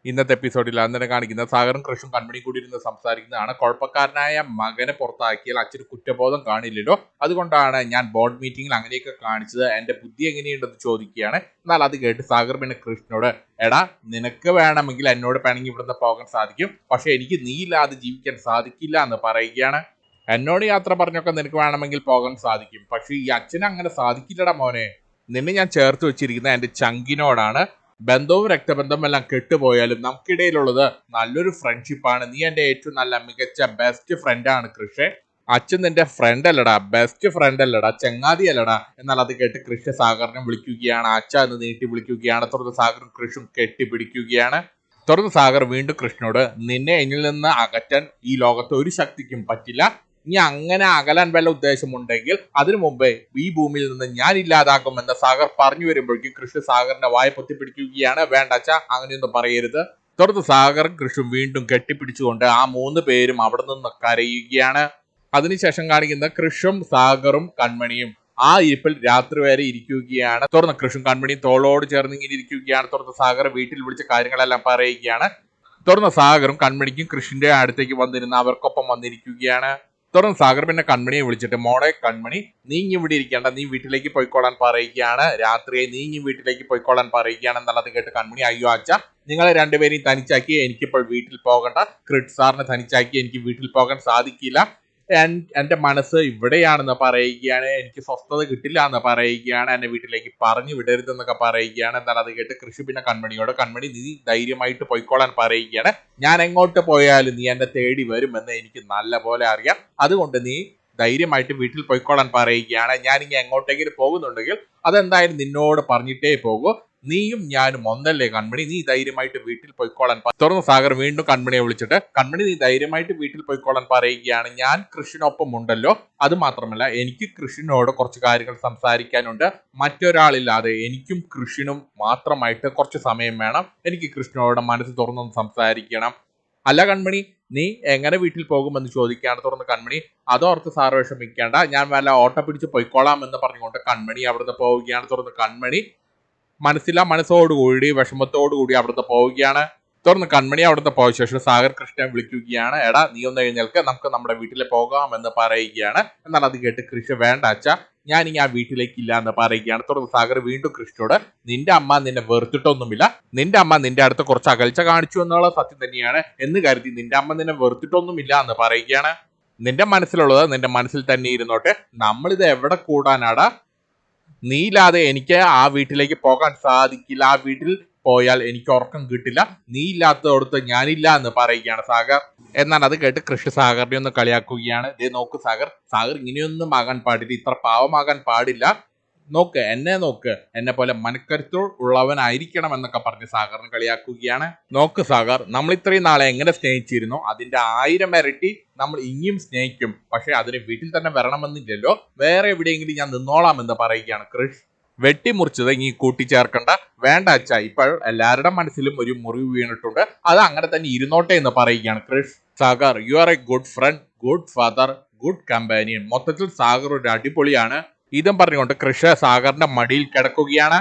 ഇന്നത്തെ എപ്പിസോഡിൽ അന്നേരം കാണിക്കുന്ന സാഗറും കൃഷും കൺമണി കൂടി ഇരുന്ന് സംസാരിക്കുന്നതാണ്. കുഴപ്പക്കാരനായ മകനെ പുറത്താക്കിയാൽ അച്ഛന് കുറ്റബോധം കാണില്ലല്ലോ, അതുകൊണ്ടാണ് ഞാൻ ബോർഡ് മീറ്റിംഗിൽ അങ്ങനെയൊക്കെ കാണിച്ചത്, എന്റെ ബുദ്ധി എങ്ങനെയുണ്ടെന്ന് ചോദിക്കുകയാണ്. എന്നാൽ അത് കേട്ട് സാഗർ പിന്നെ കൃഷ്ണനോട്, എടാ നിനക്ക് വേണമെങ്കിൽ എന്നോട് വേണമെങ്കിൽ ഇവിടുന്ന് പോകാൻ സാധിക്കും, പക്ഷെ എനിക്ക് നീ ഇല്ലാതെ ജീവിക്കാൻ സാധിക്കില്ല എന്ന് പറയുകയാണ്. എന്നോട് യാത്ര പറഞ്ഞൊക്കെ നിനക്ക് വേണമെങ്കിൽ പോകാൻ സാധിക്കും, പക്ഷെ ഈ അച്ഛന് അങ്ങനെ സാധിക്കില്ലടാ മോനെ. നിന്നെ ഞാൻ ചേർത്ത് വെച്ചിരിക്കുന്ന എന്റെ ചങ്കിനോടാണ്. ബന്ധവും രക്തബന്ധവും എല്ലാം കെട്ടുപോയാലും നമുക്കിടയിലുള്ളത് നല്ലൊരു ഫ്രണ്ട്ഷിപ്പാണ്. നീ എൻ്റെ ഏറ്റവും നല്ല മികച്ച ബെസ്റ്റ് ഫ്രണ്ടാണ് കൃഷ്. അച്ഛൻ നിന്റെ ഫ്രണ്ട് അല്ലടാ, ബെസ്റ്റ് ഫ്രണ്ട് അല്ലടാ, ചങ്ങാതി അല്ലടാ. എന്നാൽ അത് കേട്ട് കൃഷ് സാഗറിനെ വിളിക്കുകയാണ്, അച്ഛ എന്ന് നീട്ടി വിളിക്കുകയാണ്. തുടർന്ന് സാഗറും കൃഷും കെട്ടിപ്പിടിക്കുകയാണ്. തുടർന്ന് സാഗർ വീണ്ടും കൃഷ്ണനോട്, നിന്നെ എന്നിൽ നിന്ന് അകറ്റാൻ ഈ ലോകത്ത് ഒരു ശക്തിക്കും പറ്റില്ല. ഇനി അങ്ങനെ അകലാൻ വല്ല ഉദ്ദേശമുണ്ടെങ്കിൽ അതിനു മുമ്പേ ഈ ഭൂമിയിൽ നിന്ന് ഞാൻ ഇല്ലാതാക്കുമെന്ന് സാഗർ പറഞ്ഞു വരുമ്പോഴേക്കും കൃഷ്ണ സാഗറിന്റെ വായ പൊത്തിപ്പിടിക്കുകയാണ്. വേണ്ട അച്ഛാ, അങ്ങനെയൊന്നും പറയരുത്. തുടർന്ന് സാഗറും കൃഷും വീണ്ടും കെട്ടിപ്പിടിച്ചുകൊണ്ട് ആ 3 പേരും അവിടെ നിന്ന് കരയുകയാണ്. അതിനുശേഷം കാണിക്കുന്ന കൃഷും സാഗറും കൺമണിയും ആ ഇരിപ്പിൽ രാത്രി വരെ ഇരിക്കുകയാണ്. തുടർന്ന് കൃഷും കൺമണിയും തോളോട് ചേർന്ന് ഇങ്ങനെ ഇരിക്കുകയാണ്. തുടർന്ന് സാഗർ വീട്ടിൽ വിളിച്ച കാര്യങ്ങളെല്ലാം പറയുകയാണ്. തുടർന്ന് സാഗറും കൺമണിക്കും കൃഷിന്റെ അടുത്തേക്ക് വന്നിരുന്ന് അവർക്കൊപ്പം വന്നിരിക്കുകയാണ്. തുടർന്ന് സാഗർ പിന്നെ കൺമണിയെ വിളിച്ചിട്ട്, മോളെ കൺമണി, നീ ഇവിടെ ഇരിക്കേണ്ട, നീ വീട്ടിലേക്ക് പോയിക്കോളാൻ പറയുകയാണ്. രാത്രിയെ നീ വീട്ടിലേക്ക് പോയിക്കോളാൻ പറയുകയാണ്. എന്നുള്ളത് കേട്ട് കൺമണി, അയ്യോ അച്ഛ, നിങ്ങളെ രണ്ടുപേരെയും തനിച്ചാക്കി എനിക്കിപ്പോൾ വീട്ടിൽ പോകണ്ട. ക്രിഡ് സാറിനെ തനിച്ചാക്കി എനിക്ക് വീട്ടിൽ പോകാൻ സാധിക്കില്ല. എൻ്റെ മനസ്സ് ഇവിടെയാണെന്ന് പറയുകയാണ്. എനിക്ക് സ്വസ്ഥത കിട്ടില്ല എന്ന് പറയുകയാണ്. എന്നെ വീട്ടിലേക്ക് പറഞ്ഞു വിടരുതെന്നൊക്കെ പറയുകയാണ്. എന്നാൽ അത് കേട്ട് കൃഷി പിന്നെ കൺമണിയോട്, കൺമണി നീ ധൈര്യമായിട്ട് പോയിക്കോളാൻ പറയുകയാണ്. ഞാൻ എങ്ങോട്ട് പോയാലും നീ എന്നെ തേടി വരുമെന്ന് എനിക്ക് നല്ല പോലെ അറിയാം. അതുകൊണ്ട് നീ ധൈര്യമായിട്ട് വീട്ടിൽ പോയിക്കോളാൻ പറയുകയാണ്. ഞാനിങ്ങനെ എങ്ങോട്ടെങ്കിലും പോകുന്നുണ്ടെങ്കിൽ അതെന്തായാലും നിന്നോട് പറഞ്ഞിട്ടേ പോകൂ. നീയും ഞാനും ഒന്നല്ലേ കൺമണി, നീ ധൈര്യമായിട്ട് വീട്ടിൽ പോയിക്കോളാൻ. തുടർന്ന് സാഗർ വീണ്ടും കൺമണിയെ വിളിച്ചിട്ട്, കൺമണി നീ ധൈര്യമായിട്ട് വീട്ടിൽ പോയിക്കോളാൻ പറയുകയാണ്. ഞാൻ കൃഷിനൊപ്പം ഉണ്ടല്ലോ. അത് മാത്രമല്ല, എനിക്ക് കൃഷിനോട് കുറച്ച് കാര്യങ്ങൾ സംസാരിക്കാനുണ്ട്. മറ്റൊരാളില്ലാതെ എനിക്കും കൃഷിനും മാത്രമായിട്ട് കുറച്ച് സമയം വേണം. എനിക്ക് കൃഷ്ണനോട് മനസ്സ് തുറന്നൊന്ന് സംസാരിക്കണം. അല്ല കൺമണി, നീ എങ്ങനെ വീട്ടിൽ പോകുമെന്ന് ചോദിക്കുകയാണ്. തുടർന്ന് കൺമണി, അതോർത്ത് സാറ് വിഷമിക്കേണ്ട, ഞാൻ വല്ല ഓട്ടോ പിടിച്ച് പോയിക്കോളാം എന്ന് പറഞ്ഞുകൊണ്ട് കൺമണി അവിടുന്ന് പോവുകയാണ്. തുടർന്ന് കൺമണി മനസ്സോടുകൂടി വിഷമത്തോടുകൂടി അവിടുന്ന് പോവുകയാണ്. തുടർന്ന് കൺമണി അവിടുന്ന് പോയ ശേഷം സാഗർ കൃഷ്ണനെ വിളിക്കുകയാണ്. എടാ നീ ഒന്ന് എഴുന്നേൽക്ക്, നമുക്ക് നമ്മുടെ വീട്ടിൽ പോകാമെന്ന് പറയുകയാണ്. എന്നാൽ അത് കേട്ട് കൃഷ്ണ, വേണ്ട അച്ഛ, ഞാനിനി ആ വീട്ടിലേക്ക് ഇല്ല എന്ന് പറയുകയാണ്. തുടർന്ന് സാഗർ വീണ്ടും കൃഷ്ണനോട്, നിന്റെ അമ്മ നിന്നെ വെറുത്തിട്ടൊന്നുമില്ല. നിന്റെ അമ്മ നിന്റെ അടുത്ത് കുറച്ച് അകൽച്ച കാണിച്ചു എന്നുള്ള സത്യം തന്നെയാണ് എന്ന് കരുതി നിന്റെ അമ്മ നിന്നെ വെറുത്തിട്ടൊന്നുമില്ല എന്ന് പറയുകയാണ്. നിന്റെ മനസ്സിലുള്ളത് നിന്റെ മനസ്സിൽ തന്നെ ഇരുന്നോട്ടെ, നമ്മളിത് എവിടെ കൂടാനാടാ? നീ ഇല്ലാതെ എനിക്ക് ആ വീട്ടിലേക്ക് പോകാൻ സാധിക്കില്ല. ആ വീട്ടിൽ പോയാൽ എനിക്ക് ഉറക്കം കിട്ടില്ല. നീ ഇല്ലാത്തടത്ത് ഞാനില്ല എന്ന് പറയുകയാണ് സാഗർ. എന്നാൽ അത് കേട്ട് കൃഷി സാഗറിനെ ഒന്ന് കളിയാക്കുകയാണ്. ദേ നോക്ക് സാഗർ, ഇങ്ങനെയൊന്നും ആകാൻ പാടില്ല, ഇത്ര പാവമാകാൻ പാടില്ല. നോക്ക്, എന്നെ നോക്ക്, എന്നെ പോലെ മനക്കരുത്ത് ഉള്ളവനായിരിക്കണം എന്നൊക്കെ പറഞ്ഞ് സാഗറിനെ കളിയാക്കുകയാണ്. നോക്ക് സാഗർ, നമ്മൾ ഇത്രയും നാളെ എങ്ങനെ സ്നേഹിച്ചിരുന്നു, അതിന്റെ 1000 ഇരട്ടി നമ്മൾ ഇനിയും സ്നേഹിക്കും. പക്ഷെ അതിന് വീട്ടിൽ തന്നെ വരണമെന്നില്ലല്ലോ, വേറെ എവിടെയെങ്കിലും ഞാൻ നിന്നോളാം എന്ന് പറയുകയാണ് കൃഷ്. വെട്ടിമുറിച്ചത് ഇനി കൂട്ടിച്ചേർക്കണ്ട. വേണ്ട അച്ഛ, ഇപ്പോൾ എല്ലാവരുടെ മനസ്സിലും ഒരു മുറിവ് വീണിട്ടുണ്ട്, അത് അങ്ങനെ തന്നെ ഇരുന്നോട്ടെ എന്ന് പറയുകയാണ് Krish. Sagar, you are a good friend, good father, good companion. മൊത്തത്തിൽ സാഗർ ഒരു അടിപൊളിയാണ്. ഇതും പറഞ്ഞുകൊണ്ട് കൃഷ് സാഗറിന്റെ മടിയിൽ കിടക്കുകയാണ്.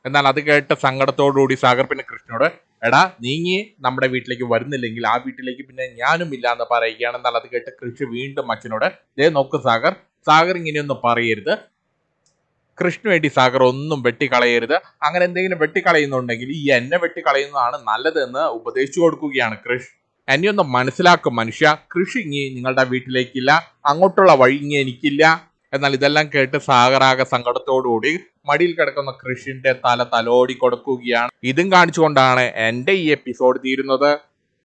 എന്നാൽ അത് കേട്ട സങ്കടത്തോടുകൂടി സാഗർ പിന്നെ കൃഷ്ണനോട്, എടാ നീങ്ങി നമ്മുടെ വീട്ടിലേക്ക് വരുന്നില്ലെങ്കിൽ ആ വീട്ടിലേക്ക് പിന്നെ ഞാനും ഇല്ല എന്ന് പറയുകയാണ്. എന്നാൽ അത് കേട്ട് കൃഷ് വീണ്ടും അച്ഛനോട്, ദേ നോക്ക് സാഗർ ഇങ്ങനെയൊന്നും പറയരുത്. കൃഷ്ണു വേണ്ടി സാഗർ ഒന്നും വെട്ടിക്കളയരുത്. അങ്ങനെ എന്തെങ്കിലും വെട്ടിക്കളയുന്നുണ്ടെങ്കിൽ ഈ എന്നെ വെട്ടിക്കളയുന്നതാണ് നല്ലതെന്ന് ഉപദേശിച്ചു കൊടുക്കുകയാണ് കൃഷ്. എന്നെ ഒന്ന് മനസ്സിലാക്കും മനുഷ്യ, കൃഷി ഇങ്ങി നിങ്ങളുടെ വീട്ടിലേക്കില്ല, അങ്ങോട്ടുള്ള വഴി ഇങ്ങി എനിക്കില്ല. എന്നാൽ ഇതെല്ലാം കേട്ട് സാഗറാകെ സങ്കടത്തോടുകൂടി മടിയിൽ കിടക്കുന്ന കൃഷിന്റെ തലോടി കൊടുക്കുകയാണ്. ഇതും കാണിച്ചുകൊണ്ടാണ് എൻ്റെ ഈ എപ്പിസോഡ് തീരുന്നത്.